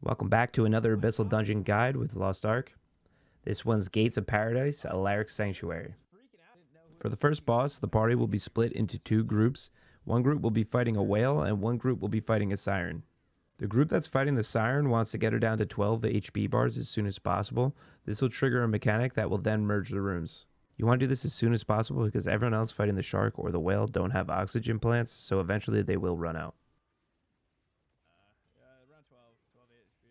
Welcome back to another Abyssal Dungeon Guide with Lost Ark. This one's Gates of Paradise, Alaric'S Sanctuary. For the first boss, the party will be split into two groups. One group will be fighting a whale, and one group will be fighting a siren. The group that's fighting the siren wants to get her down to 12 HP bars as soon as possible. This will trigger a mechanic that will then merge the rooms. You want to do this as soon as possible because everyone else fighting the shark or the whale don't have oxygen plants, so eventually they will run out. Around 12 HP.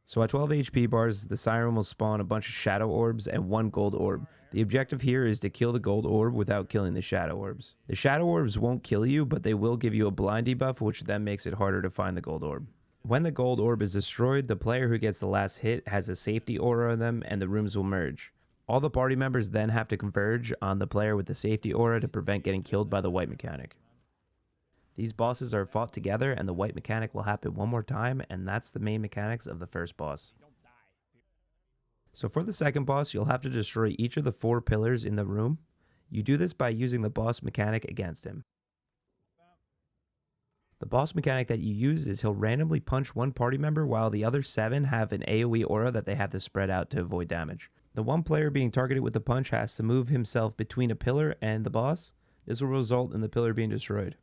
So at 12 HP bars, the siren will spawn a bunch of shadow orbs and one gold orb. The objective here is to kill the gold orb without killing the shadow orbs. The shadow orbs won't kill you, but they will give you a blind debuff, which then makes it harder to find the gold orb. When the gold orb is destroyed, the player who gets the last hit has a safety aura on them and the rooms will merge. All the party members then have to converge on the player with the safety aura to prevent getting killed by the white mechanic. These bosses are fought together and the white mechanic will happen one more time, and that's the main mechanics of the first boss. So for the second boss, you'll have to destroy each of the 4 pillars in the room. You do this by using the boss mechanic against him. The boss mechanic that you use is he'll randomly punch one party member while the other 7 have an AoE aura that they have to spread out to avoid damage. The one player being targeted with the punch has to move himself between a pillar and the boss. This will result in the pillar being destroyed.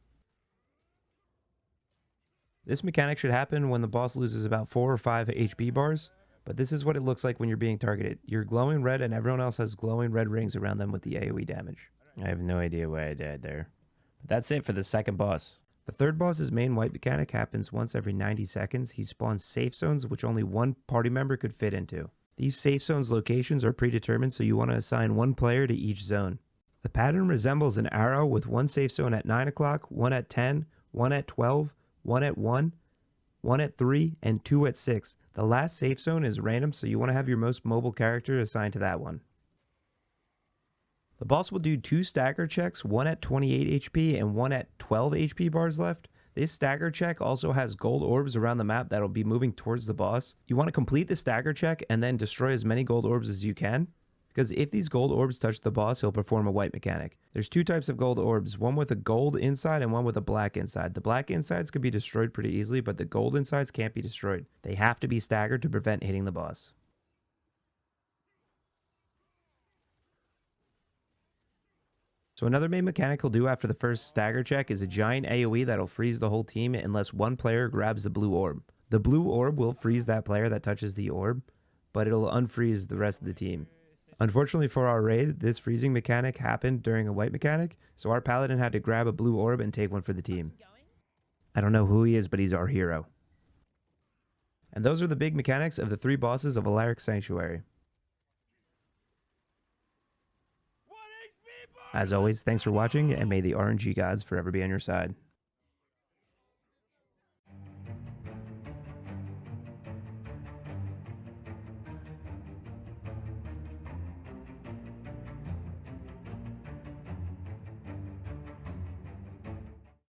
This mechanic should happen when the boss loses about 4 or 5 HP bars, but this is what it looks like when you're being targeted. You're glowing red and everyone else has glowing red rings around them with the AoE damage. I have no idea why I died there. But that's it for the second boss. The third boss's main white mechanic happens once every 90 seconds. He spawns safe zones which only one party member could fit into. These safe zones locations are predetermined, so you want to assign one player to each zone. The pattern resembles an arrow with one safe zone at 9 o'clock, one at 10, one at 12, one at 1, one at 3, and 2 at 6. The last safe zone is random, so you want to have your most mobile character assigned to that one. The boss will do 2 stagger checks, one at 28 HP and one at 12 HP bars left. This stagger check also has gold orbs around the map that'll be moving towards the boss. You want to complete the stagger check and then destroy as many gold orbs as you can, because if these gold orbs touch the boss, he'll perform a white mechanic. There's 2 types of gold orbs, one with a gold inside and one with a black inside. The black insides can be destroyed pretty easily, but the gold insides can't be destroyed. They have to be staggered to prevent hitting the boss. So another main mechanic he'll do after the first stagger check is a giant AoE that'll freeze the whole team unless one player grabs the blue orb. The blue orb will freeze that player that touches the orb, but it'll unfreeze the rest of the team. Unfortunately for our raid, this freezing mechanic happened during a white mechanic, so our paladin had to grab a blue orb and take one for the team. I don't know who he is, but he's our hero. And those are the big mechanics of the 3 bosses of Alaric'S Sanctuary. As always, thanks for watching, and may the RNG gods forever be on your side.